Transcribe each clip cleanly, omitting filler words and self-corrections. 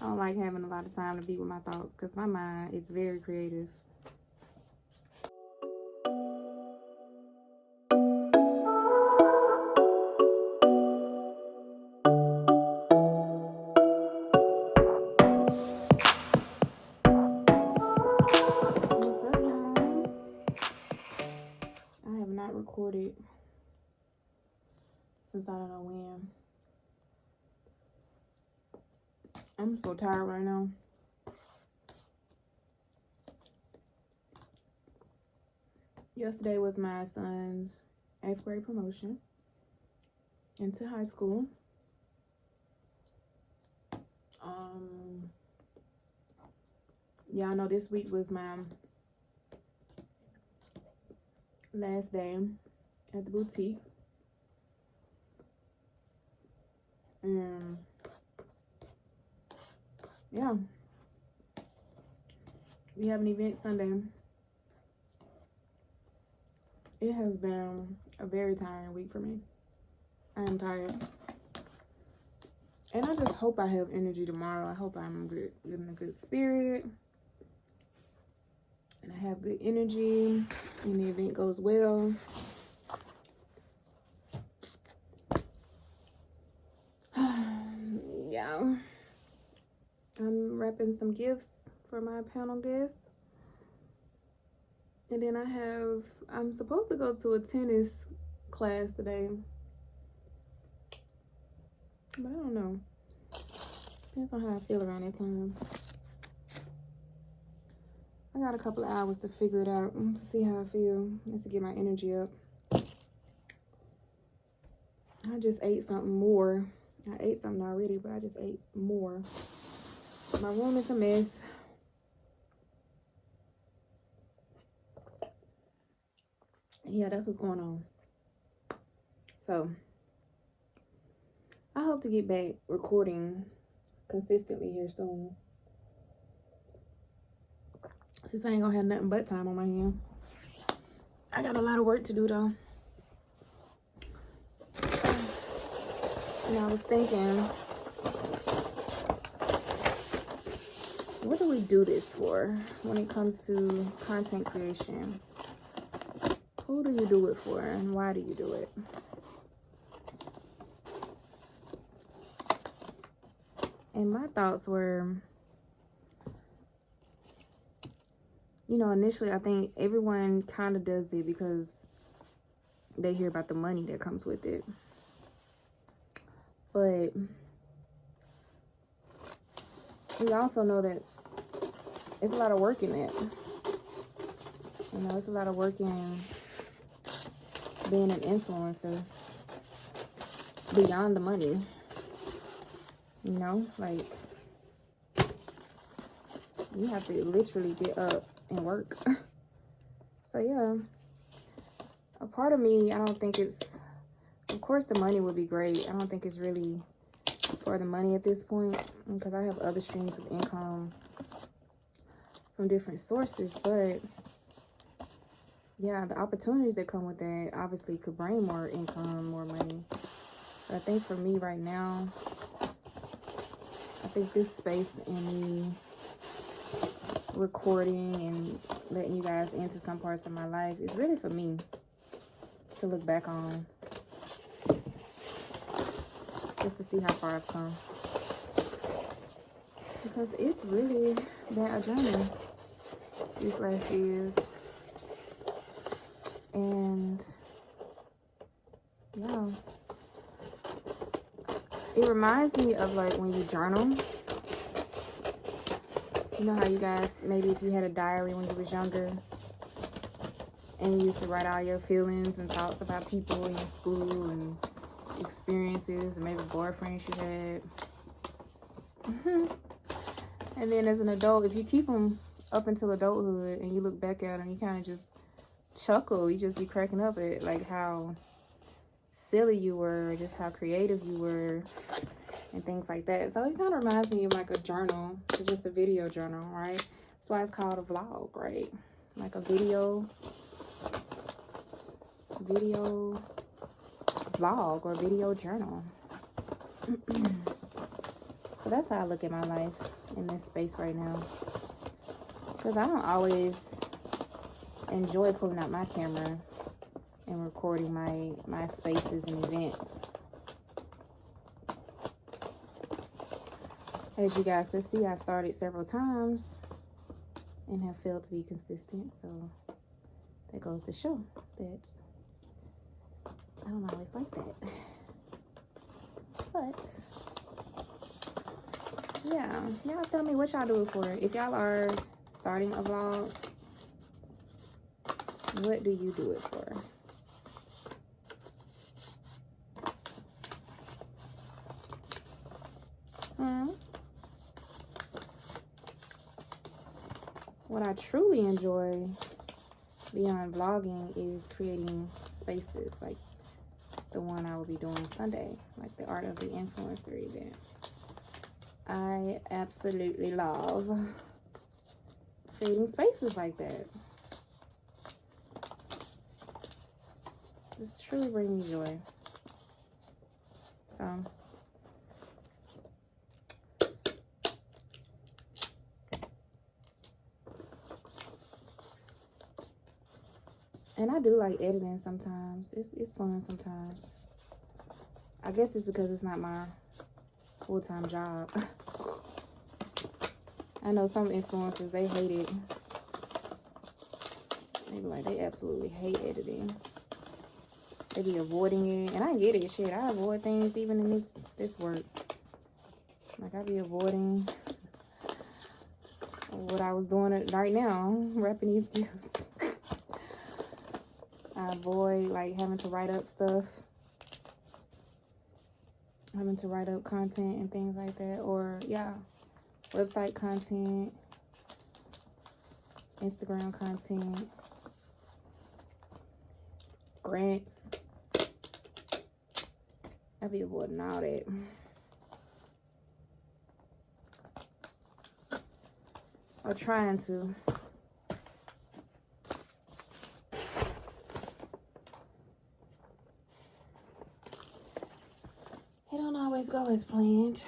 I don't like having a lot of time to be with my thoughts because my mind is very creative. What's up, y'all? I have not recorded since I don't know when. I'm so tired right now. Yesterday was my son's 8th grade promotion into high school. Y'all know this week was my last day at the boutique. And yeah, we have an event Sunday. It has been a very tiring week for me. I am tired. And I just hope I have energy tomorrow. I hope I'm good, in a good spirit. And I have good energy. And the event goes well. Yeah. I'm wrapping some gifts for my panel guests. And then I'm supposed to go to a tennis class today. But I don't know. Depends on how I feel around that time. I got a couple of hours to figure it out to see how I feel. Just to get my energy up. I just ate something more. I ate something already, but I just ate more. My room is a mess. Yeah, that's what's going on. So, I hope to get back recording consistently here soon. Since I ain't gonna have nothing but time on my hand. I got a lot of work to do though. And I was thinking, what do we do this for when it comes to content creation? Who do you do it for and why do you do it? And my thoughts were, you know, initially I think everyone kind of does it because they hear about the money that comes with it. But we also know that it's a lot of work in it. You know, it's a lot of work in being an influencer beyond the money. You know, like, you have to literally get up and work. So, yeah. A part of me, I don't think it's, of course the money would be great. I don't think it's really for the money at this point because I have other streams of income from different sources. But, yeah, the opportunities that come with that obviously could bring more income, more money. But I think for me right now, I think this space and me recording and letting you guys into some parts of my life is really for me to look back on, just to see how far I've come, because it's really been a journey these last few years. And yeah, it reminds me of like when you journal. You know how you guys, maybe if you had a diary when you was younger and you used to write all your feelings and thoughts about people in your school and experiences or maybe boyfriends you had. And then as an adult, if you keep them up until adulthood and you look back at them, you kind of just chuckle. You just be cracking up at like how silly you were, just how creative you were, and things like that. So it kind of reminds me of like a journal. It's just a video journal, right? That's why it's called a vlog, right? Like a video vlog or video journal. So So that's how I look at my life in this space right now. Because I don't always enjoy pulling out my camera and recording my spaces and events. As you guys can see, I've started several times and have failed to be consistent. So that goes to show that I don't always like that. But yeah, y'all tell me what y'all do it for. If y'all are starting a vlog, what do you do it for? What I truly enjoy beyond vlogging is creating spaces like the one I will be doing Sunday, like the Art of the Influencer event. I absolutely love creating spaces like that. Just truly bring me joy. So and I do like editing sometimes. It's fun sometimes. I guess it's because it's not my full-time job. I know some influencers, they hate it. They be like, they absolutely hate editing. They be avoiding it. And I get it, shit. I avoid things even in this work. Like, I be avoiding what I was doing right now, wrapping these gifts. I avoid, like, having to write up stuff. Having to write up content and things like that. Or, yeah, website content, Instagram content, grants. I be avoiding all that. Or trying to. It don't always go as planned,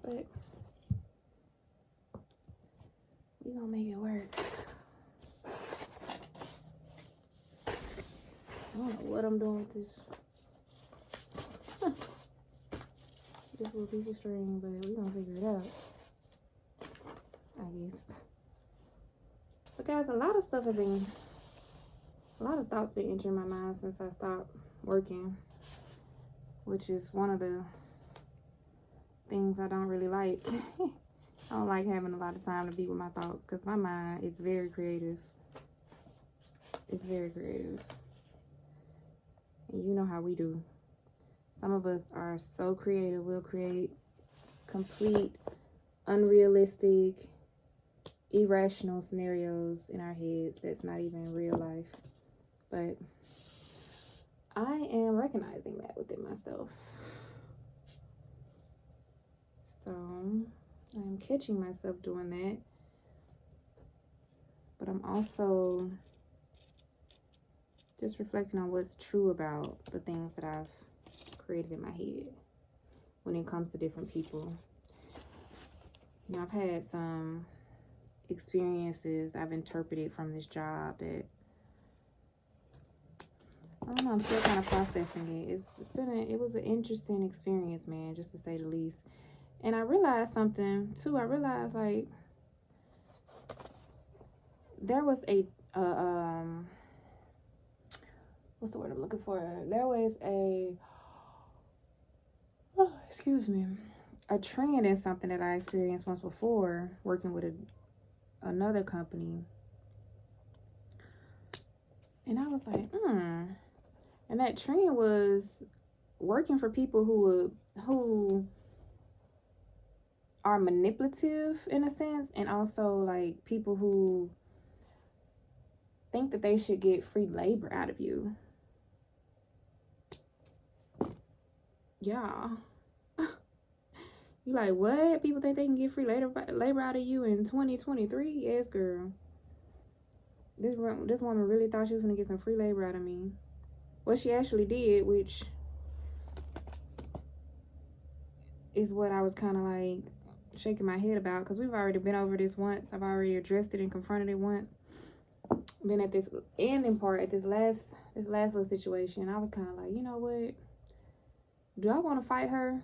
but we gonna make it work. I don't know what I'm doing with this. This little piece of string, but we gonna figure it out, I guess. But guys, a lot of thoughts been entering my mind since I stopped working, which is one of the things I don't really like. I don't like having a lot of time to be with my thoughts because my mind is very creative. It's very creative. And you know how we do. Some of us are so creative, we'll create complete, unrealistic, irrational scenarios in our heads that's not even real life. But I am recognizing that within myself. So I'm catching myself doing that. But I'm also just reflecting on what's true about the things that I've created in my head when it comes to different people. You know, I've had some experiences I've interpreted from this job that I don't know, I'm still kind of processing it. It was an interesting experience, man, just to say the least. And I realized something too. I realized, like, there was what's the word I'm looking for? There was a trend in something that I experienced once before working with another company. And I was like, And that trend was working for people who are manipulative in a sense, and also like people who think that they should get free labor out of you. Yeah. You like, what? People think they can get free labor out of you in 2023? Yes, girl. This woman really thought she was gonna get some free labor out of me. What she actually did, which is what I was kind of like, shaking my head about, because we've already been over this once. I've already addressed it and confronted it once. Then at this ending part, at this last little situation, I was kind of like, you know what? Do I want to fight her?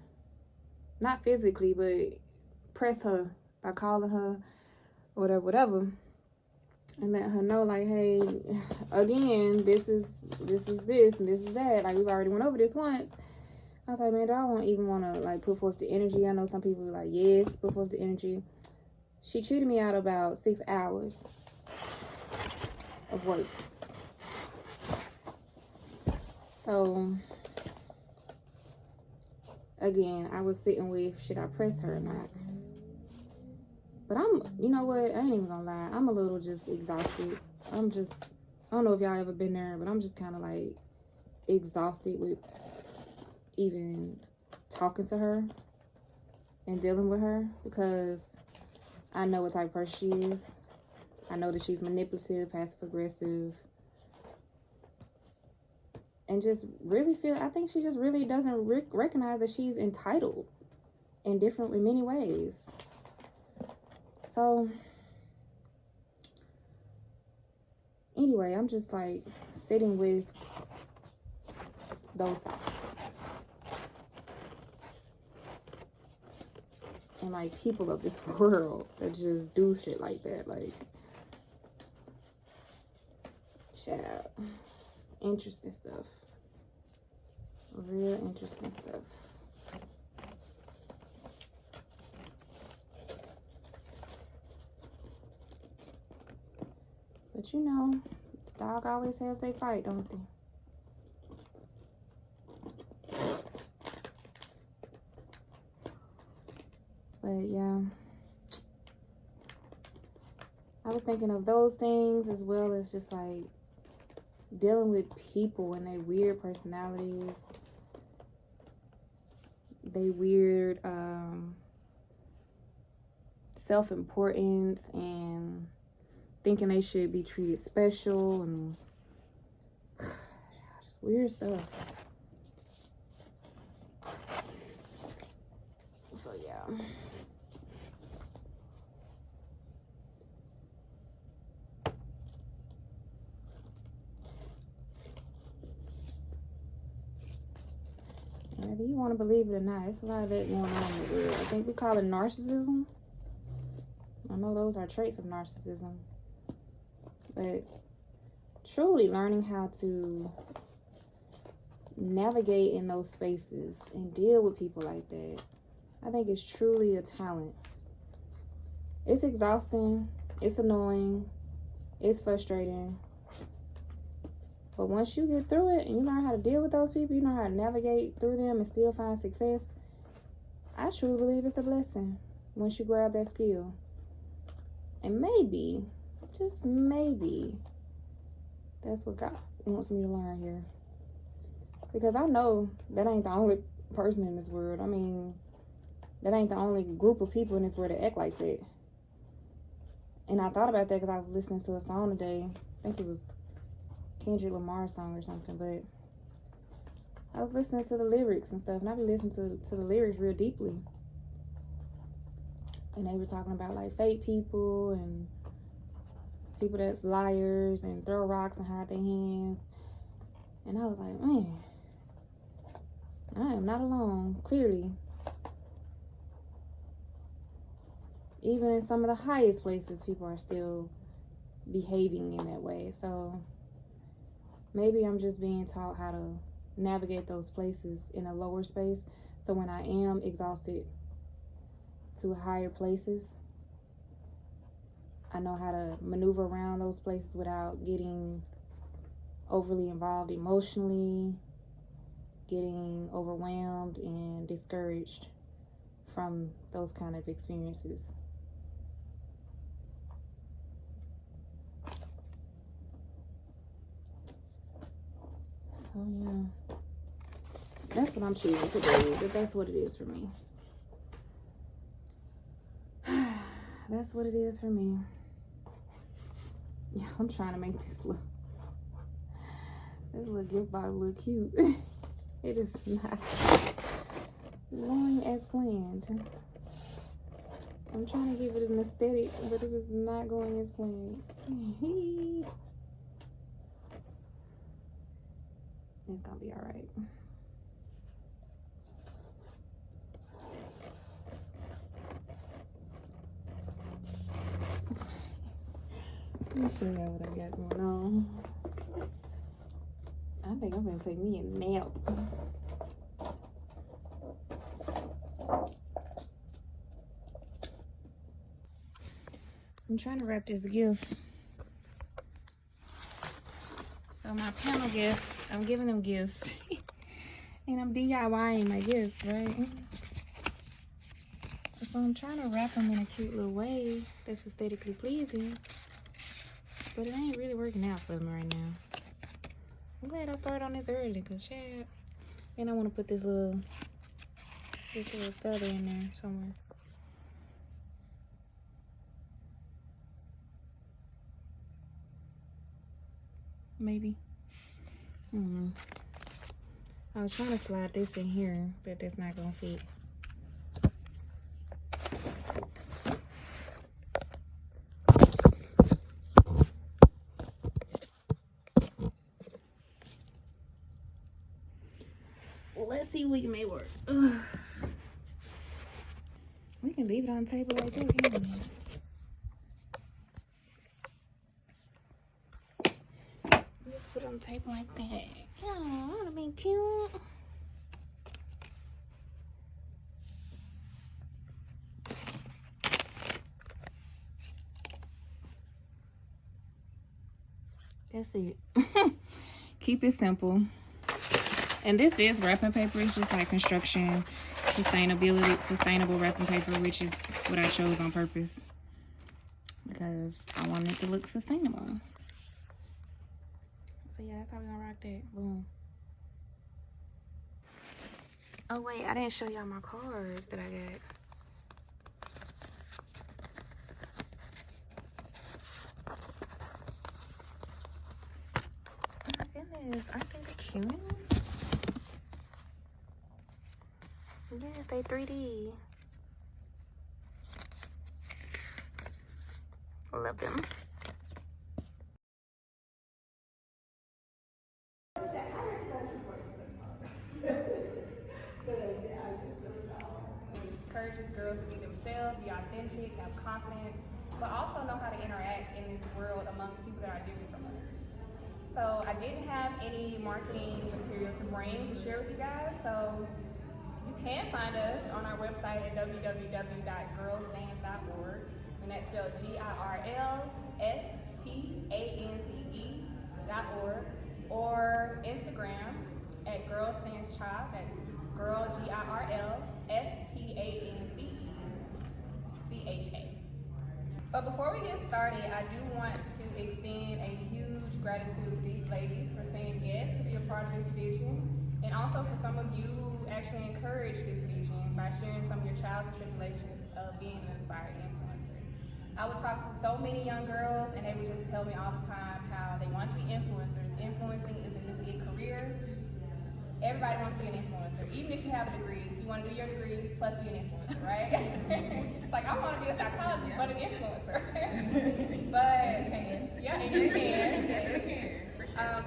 Not physically, but press her by calling her, whatever, and let her know, like, hey, again, this is this and this is that. Like, we've already went over this once. I was like, man, do I even want to, like, put forth the energy? I know some people are like, yes, put forth the energy. She cheated me out about 6 hours of work. So, again, I was sitting with, should I press her or not? But you know what? I ain't even gonna lie. I'm a little just exhausted. I don't know if y'all ever been there, but I'm just kind of like exhausted with even talking to her and dealing with her, because I know what type of person she is. I know that she's manipulative, passive aggressive, and just really I think she just really doesn't recognize that she's entitled and different in many ways. So anyway, I'm just like sitting with those thoughts. And like people of this world that just do shit like that. Like, shout out. It's interesting stuff. Real interesting stuff. But you know, the dog always have they fight, don't they? But yeah, I was thinking of those things, as well as just like dealing with people and their weird personalities, they weird self-importance, and thinking they should be treated special, and just weird stuff. So yeah. Whether you want to believe it or not, it's a lot of that going on in the world. I think we call it narcissism. I know those are traits of narcissism. But truly learning how to navigate in those spaces and deal with people like that, I think it's truly a talent. It's exhausting. It's annoying. It's frustrating. But once you get through it and you learn how to deal with those people, you know how to navigate through them and still find success, I truly believe it's a blessing once you grab that skill. And maybe, just maybe, that's what God wants me to learn here. Because I know that ain't the only person in this world. I mean, that ain't the only group of people in this world that act like that. And I thought about that because I was listening to a song today. I think it was Kendrick Lamar's song or something, but I was listening to the lyrics and stuff, and I be listening to the lyrics real deeply. And they were talking about like fake people and people that's liars and throw rocks and hide their hands. And I was like, man, I am not alone, clearly. Even in some of the highest places, people are still behaving in that way. So maybe I'm just being taught how to navigate those places in a lower space. So when I am exhausted to higher places, I know how to maneuver around those places without getting overly involved emotionally, getting overwhelmed and discouraged from those kind of experiences. So yeah, that's what I'm choosing to do, but that's what it is for me. That's what it is for me. Yeah, I'm trying to make this little gift bottle look cute. It is not going as planned. I'm trying to give it an aesthetic, but it is not going as planned. It's gonna be all right. Let me show y'all what I got going on. I think I'm gonna take me a nap. I'm trying to wrap this gift. So my panel guests, I'm giving them gifts. And I'm DIYing my gifts, right? So I'm trying to wrap them in a cute little way that's aesthetically pleasing. But it ain't really working out for me right now. I'm glad I started on this early, cause shit. And I want to put this little feather in there somewhere. Maybe. I don't know. I was trying to slide this in here, but that's not gonna fit. Let's see if we can make it work. Ugh. We can leave it on the table like that, can't we? Just put it on the table like that. Oh, that would have been cute. That's it. Keep it simple. And this is wrapping paper. It's just like construction, sustainable wrapping paper, which is what I chose on purpose because I wanted it to look sustainable. So yeah, that's how we're gonna rock that. Boom. Oh wait, I didn't show y'all my cards that I got. Oh my goodness, aren't they the cutest? Yes, they 3D. Love them. Encourages girls to be themselves, be authentic, have confidence, but also know how to interact in this world amongst people that are different from us. So I didn't have any marketing material to bring to share with you guys, so you can find us on our website at www.girlstance.org, and that's spelled GIRLSTANCE.org, or Instagram at girlstancecha. That's girl GIRLSTANCECHA. But before we get started, I do want to extend a huge gratitude to these ladies for saying yes to be a part of this vision, and also for some of you who actually encouraged this vision by sharing some of your trials and tribulations of being an inspired influencer. I would talk to so many young girls, and they would just tell me all the time how they want to be influencers. Influencing is a new big career. Everybody wants to be an influencer. Even if you have a degree, you want to do your degree plus be an influencer, right? It's like, I want to be a psychologist, but an influencer. But, yeah, and you can. Yes, you can.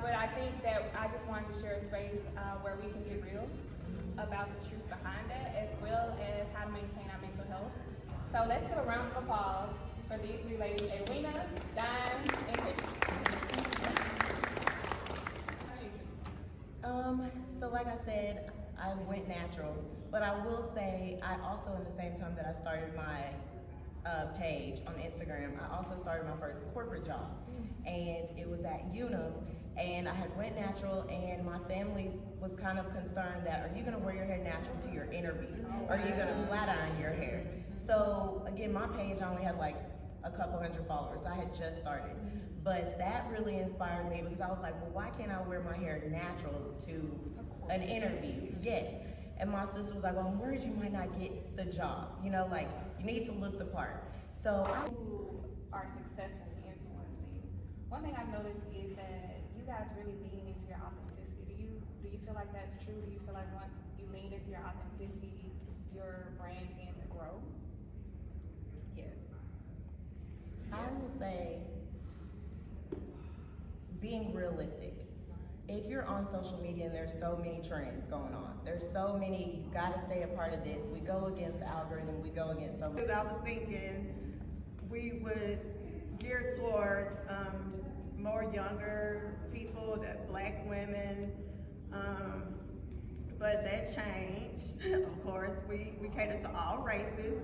But I think that I just wanted to share a space where we can get real about the truth behind that, as well as how to maintain our mental health. So let's give a round of applause for these three ladies, Edwina, Dime, and Christian. So like I said, I went natural, but I will say I also, in the same time that I started my page on Instagram, I also started my first corporate job, and it was at Unum, and I had went natural, and my family was kind of concerned that, are you gonna wear your hair natural to your interview? Or are you gonna flat iron your hair? So again, my page only had like a couple hundred followers. I had just started. But that really inspired me because I was like, well, why can't I wear my hair natural to an interview? Yes. And my sister was like, well, I'm worried you might not get the job. You know, like, you need to look the part. So who are successfully influencing, one thing I've noticed is that you guys really lean into your authenticity. Do you feel like that's true? Do you feel like once you lean into your authenticity, your brand begins to grow? will say, being realistic. If you're on social media and there's so many trends going on, there's so many, you gotta stay a part of this. We go against the algorithm, we go against so many. I was thinking we would gear towards more younger people, that Black women, but that changed. Of course, we cater to all races,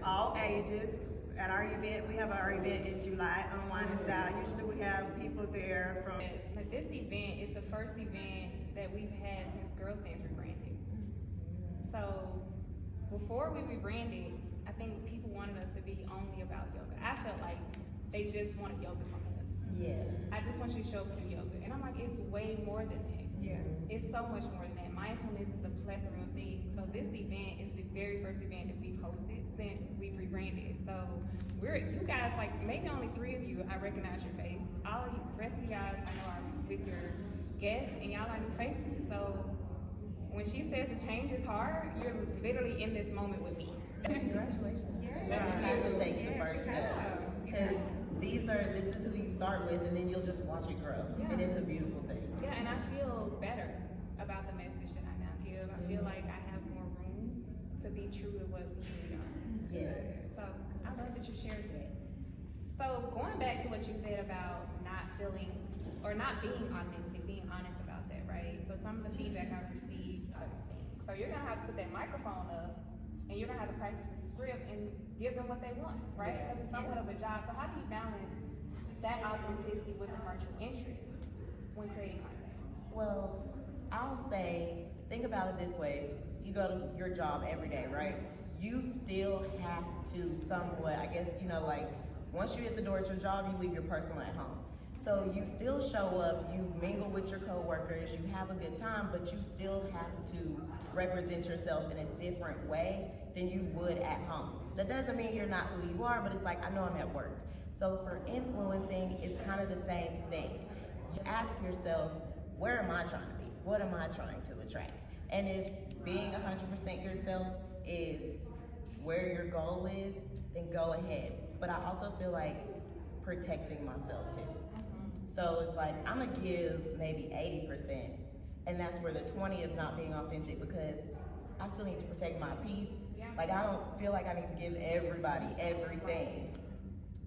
all ages. At our event, we have our event in July, Unwind and Style. Usually we have people there from... But this event is the first event that we've had since Girls Dance rebranded. So before we rebranded, I think people wanted us to be only about yoga. I felt like they just wanted yoga from us. Yeah. I just want you to show up for yoga. And I'm like, it's way more than that. Yeah. It's so much more than that. Mindfulness is a plethora of things. So this event is the very first event that we've hosted since we've rebranded. So you guys, like maybe only 3 of you, I recognize your face. All of you, the rest of you guys I know are with your guests and y'all are new faces. So when she says the change is hard, you're literally in this moment with me. Congratulations. You have to take the first step. Because this is who you start with and then you'll just watch it grow. Yeah. And it's a beautiful thing. Yeah, and I feel better about the message that I now give. I feel like I have more room to be true to what we really are. Yes. So I love that you shared that. So going back to what you said about not feeling or not being authentic, being honest about that, right? So some of the feedback I've received, so you're gonna have to put that microphone up and you're gonna have to practice the script and give them what they want, right? Because it's somewhat of a job. So how do you balance that authenticity with commercial interest when creating content? Well, I'll say, think about it this way. You go to your job every day, right? You still have to somewhat, I guess, like once you hit the door at your job, you leave your personal at home. So you still show up, you mingle with your coworkers, you have a good time, but you still have to represent yourself in a different way than you would at home. That doesn't mean you're not who you are, but it's like, I know I'm at work. So for influencing, it's kind of the same thing. You ask yourself, where am I trying to be? What am I trying to attract? And if being 100% yourself is where your goal is, then go ahead. But I also feel like protecting myself too. So it's like, I'm gonna give maybe 80%, and that's where the 20 is not being authentic because I still need to protect my peace. Like I don't feel like I need to give everybody everything.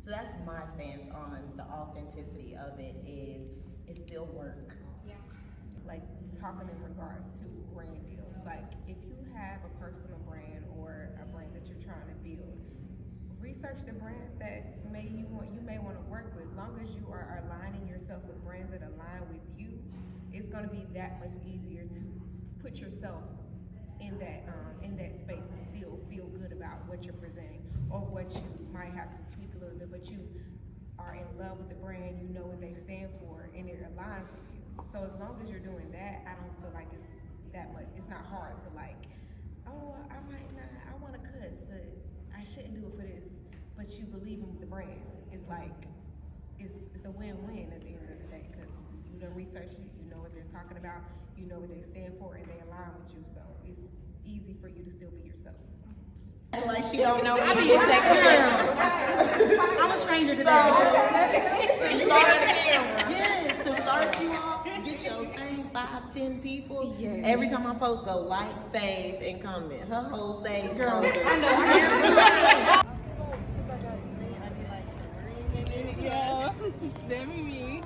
So that's my stance on the authenticity of it is it's still work. Like talking in regards to brand deals, like if you have a personal brand or a brand that you're trying to build, research the brands that you may want to work with. As long as you are aligning yourself with brands that align with you, it's going to be that much easier to put yourself in that space and still feel good about what you're presenting, or what you might have to tweak a little bit, but you are in love with the brand, you know what they stand for, and it aligns with you. So as long as you're doing that, I don't feel like it's that much. It's not hard to like, oh, I want to cuss, but I shouldn't do it for this. But you believe in the brand. It's like, it's a win-win at the end of the day because you done researched it, you know what they're talking about, you know what they stand for, and they align with you. So it's easy for you to still be yourself. Like she don't know me. I'm a stranger today. To start you off, get your same 5-10 people. Yes. Every time I post, go like, save, and comment. Her whole save. Girl, I know. Yeah, that be me.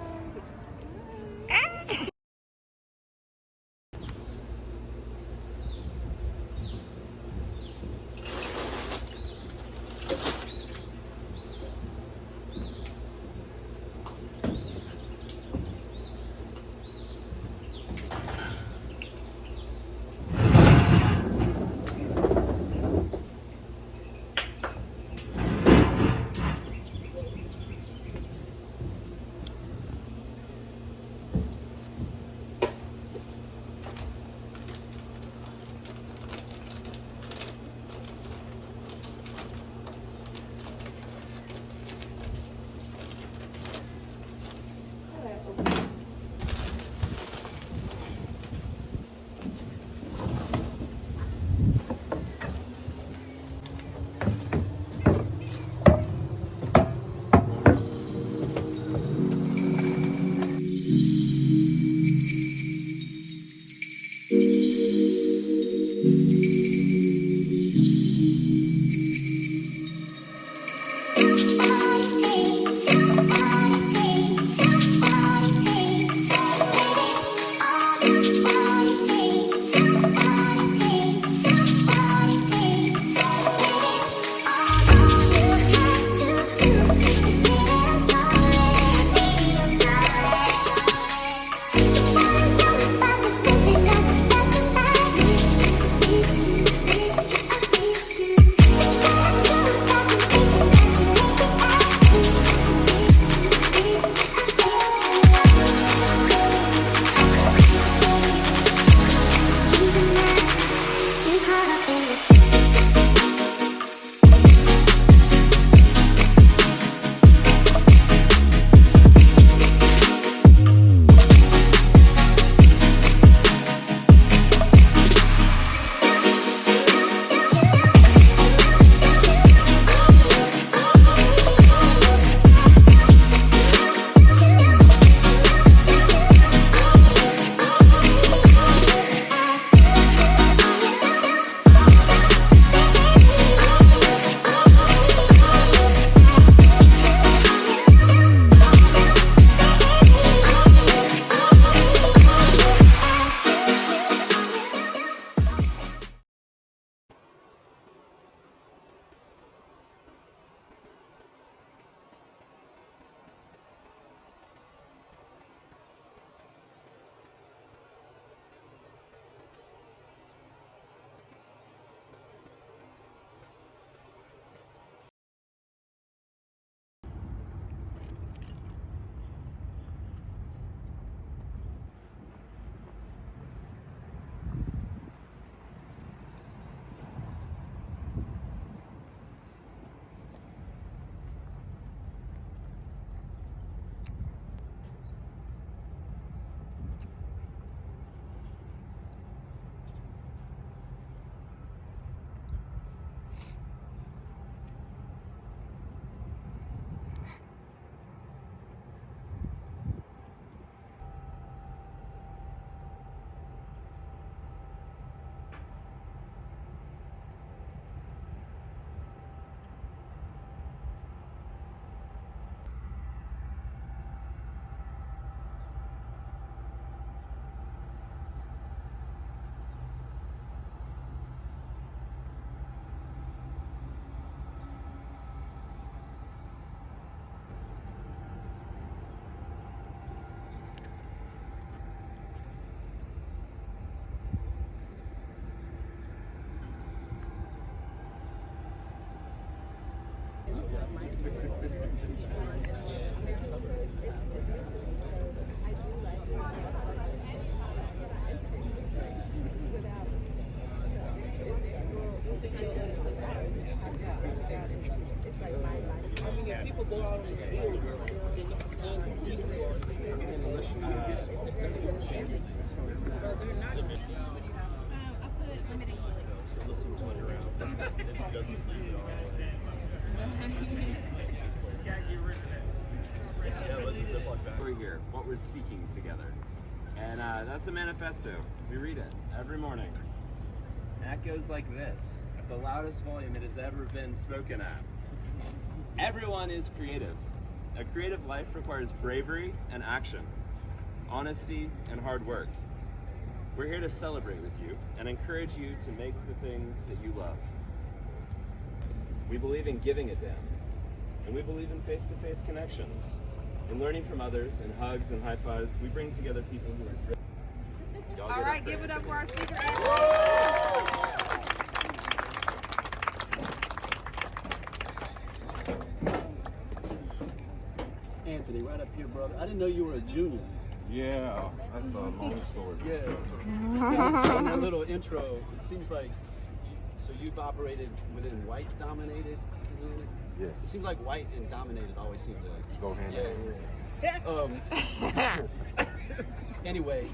If people go out in the field, they necessarily unless you We're here, what we're seeking together. And that's a manifesto. We read it every morning. And that goes like this, at the loudest volume it has ever been spoken at. Everyone is creative. A creative life requires bravery and action, honesty and hard work. We're here to celebrate with you and encourage you to make the things that you love. We believe in giving a damn, and we believe in face-to-face connections. In learning from others, in hugs and high fives, we bring together people who are driven. All right, give it up for our speaker. Anthony, right up here, brother. I didn't know you were a junior. Yeah, that's a long story. Yeah. In that little intro, it seems like, so you've operated within white-dominated community? Yes. It seems like white and dominated always seem to Go hand in hand. Anyway,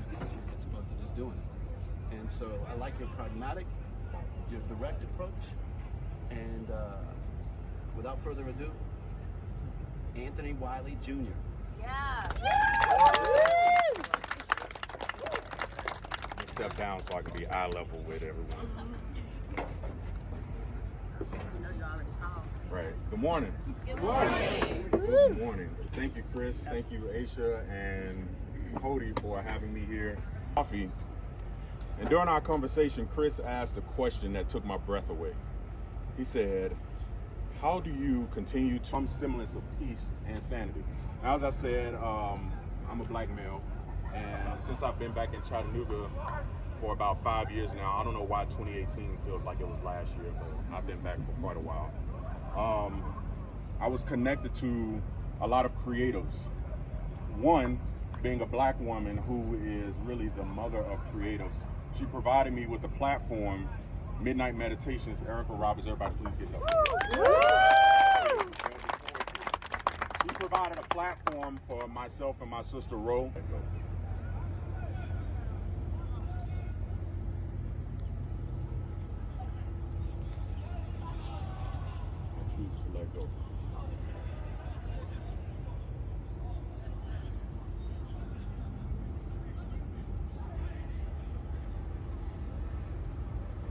it's both of us doing it. And so I like your pragmatic, your direct approach. And without further ado, Anthony Wiley Jr. Step down so I can be eye level with everyone. Right. Good morning. Good morning. Good morning. Thank you, Chris. Thank you, Aisha and Cody, for having me here. Coffee. And during our conversation, Chris asked a question that took my breath away. He said, how do you continue to some semblance of peace and sanity? Now, as I said, I'm a black male, and since I've been back in Chattanooga for about 5 years now, I don't know why 2018 feels like it was last year, but I've been back for quite a while. I was connected to a lot of creatives. One, being a black woman who is really the mother of creatives. She provided me with a platform, Midnight Meditations. Erica Roberts, everybody please get up. She provided a platform for myself and my sister Ro. I choose to let go.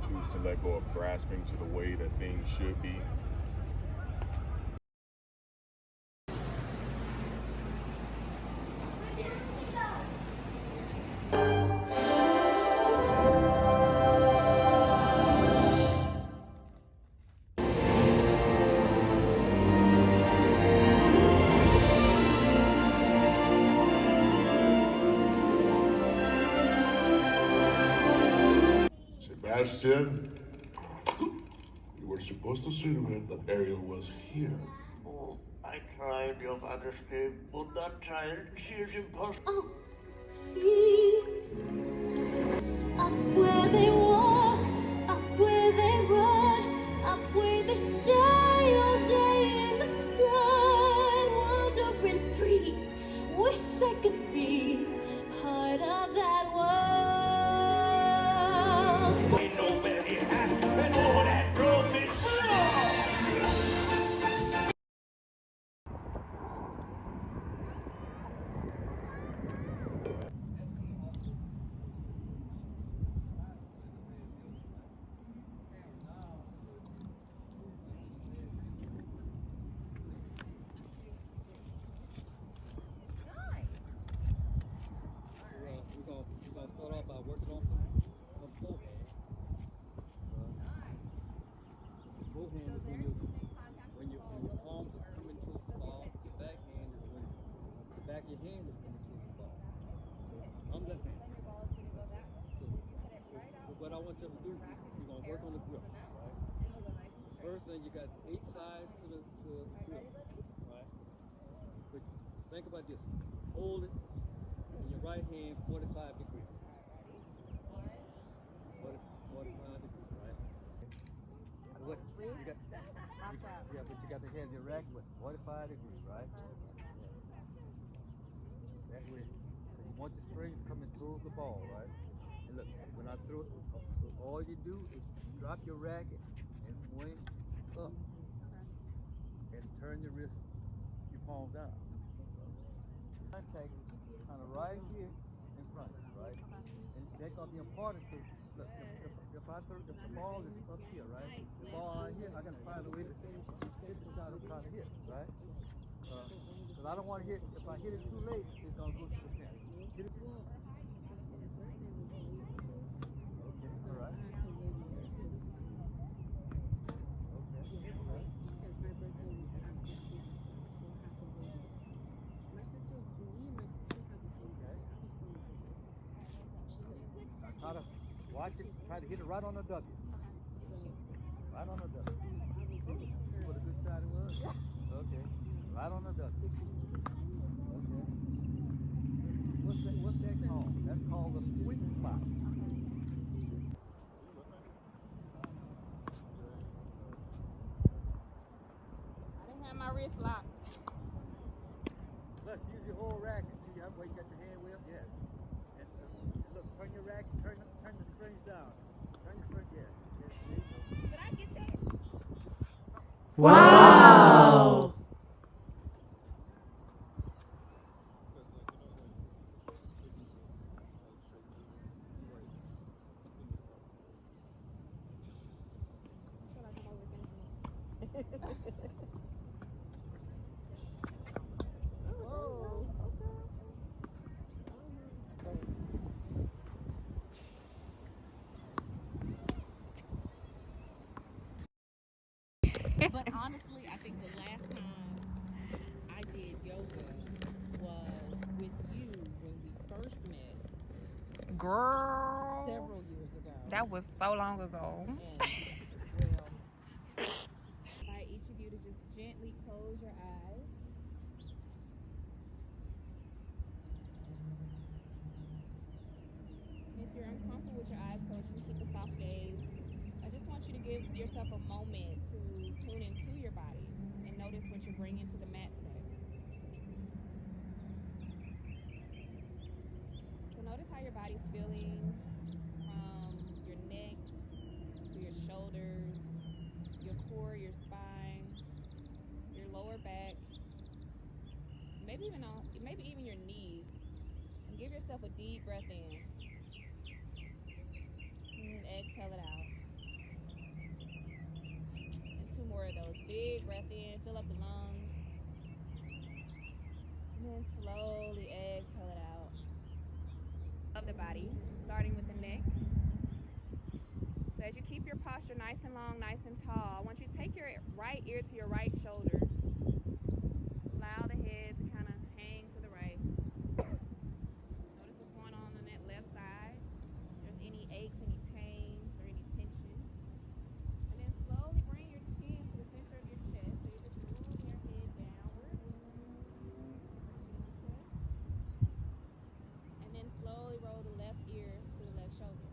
Choose to let go of grasping to the way that things should be. Sebastian, you were supposed to see to it that Ariel was here. Oh, I tried, Your Majesty, but that child, she is impossible. Oh, feet. Up where they walk, up where they run, up where they stay all day in the sun, wandering free. Wish I could be part of that world. We're gonna start off by working on some forehand. Forehand is when your palms are coming towards the ball. The backhand is when the back of your hand is coming towards the ball. I'm left-handed. So what I want you to do, we're gonna work on the grip, right? first thing, you got 8 sides to the wheel, right? But think about this. Hold it in your right hand 45 degrees. 45 degrees, right? What? You got, yeah, but you got to have your rack with 45 degrees, right? That way, you want your springs coming towards the ball, right? And look, when I throw it, so all you do is drop your racket and swing up and turn your wrist, your palm down. Contact kind of right here in front, right? And that's gonna be important because look, if the ball is up here, right? The ball right here, I gotta find a way to hit the shot I'm trying to hit, right? Because I don't want to hit. If I hit it too late, it's gonna go to the pin. Hit it. Okay, all right. Try to watch it, try to hit it right on the W. Right on the W. See what a good shot it was? Okay. Right on the W. Okay. What's that called? That's called a sweet spot. I didn't have my wrist locked. Plus, use your whole racket. See how you got your hand way up? Yeah. And look, turn your racket, turn the springs down. Turn your spring, yeah. Yes, Did I get that? Wow! But honestly, I think the last time I did yoga was with you when we first met. Girl. Several years ago. That was so long ago. And, invite each of you to just gently close your eyes. If you're uncomfortable with your eyes closed, you can keep a soft gaze. I just want you to give yourself a moment to tune into your body and notice what you're bringing to the mat today. So notice how your body's feeling from your neck to your shoulders, your core, your spine, your lower back, maybe even your knees. And give yourself a deep breath in. And exhale it out. And 2 more of those. Big breath in, fill up the lungs. And then slowly exhale it out. Of the body, starting with the neck. So as you keep your posture nice and long, nice and tall, I want you to take your right ear to your right shoulder. Allow the head to kind of hang to the right. Notice what's going on that left side. If there's any aches, any pains, or any tension. And then slowly bring your chin to the center of your chest. So you're just moving your head downward. And then slowly roll the left ear to the left shoulder.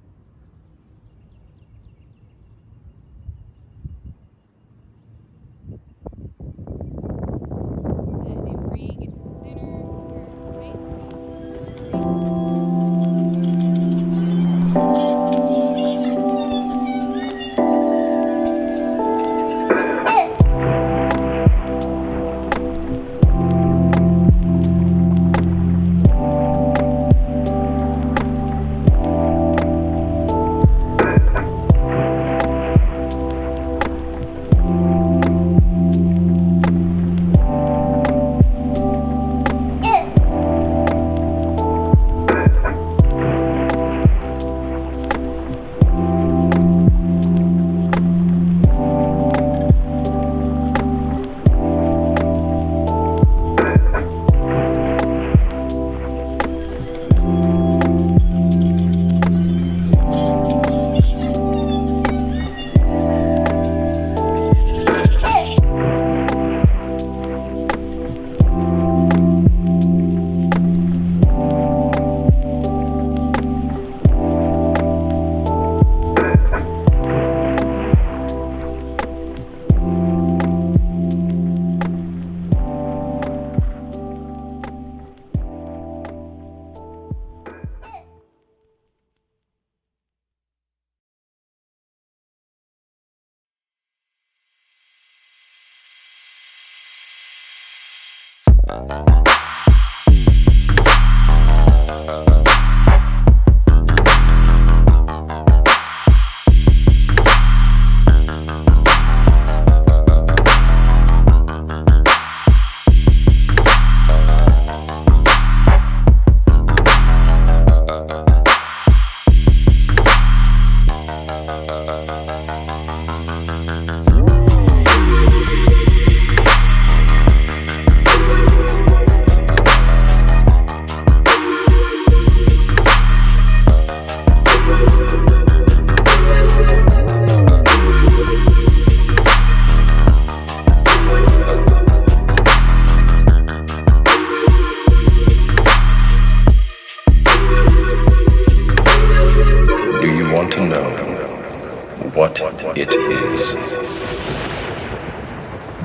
what it is.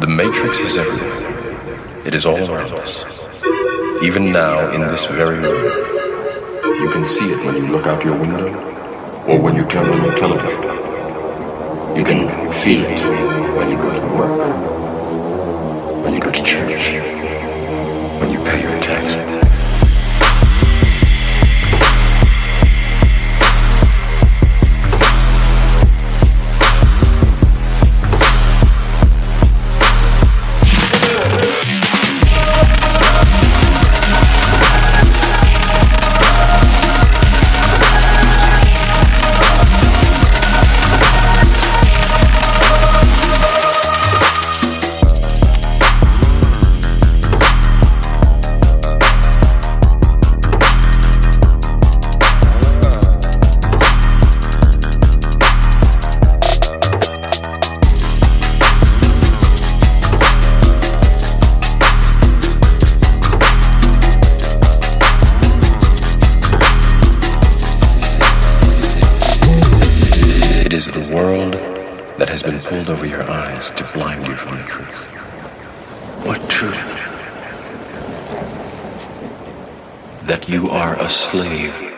The Matrix is everywhere. It is all around us. Even now, in this very room. You can see it when you look out your window or when you turn on your television. You can feel it when you go to work, when you go to church, when you pay your taxes. It is the world that has been pulled over your eyes to blind you from the truth. What truth? That you are a slave.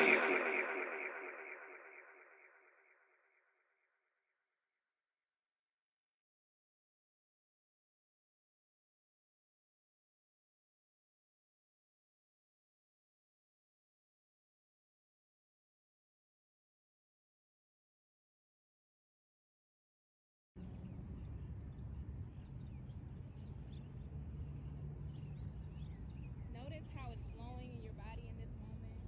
Notice how it's flowing in your body in this moment.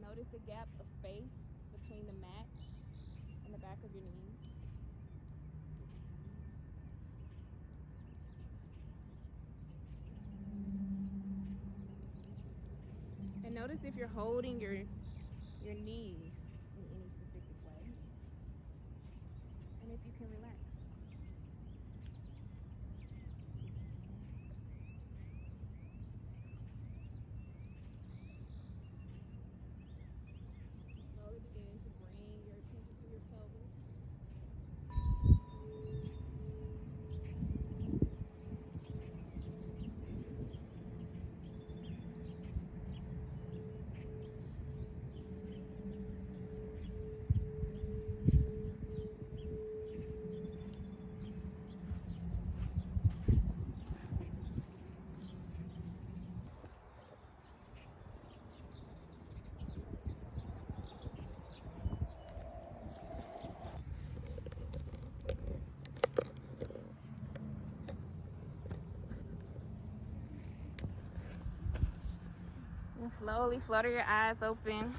Notice the gap of space between the mat and the back of your knees. And notice if you're holding your knees in any specific way. And if you can relax. Slowly begin to bring your attention to your pelvis. And slowly flutter your eyes open.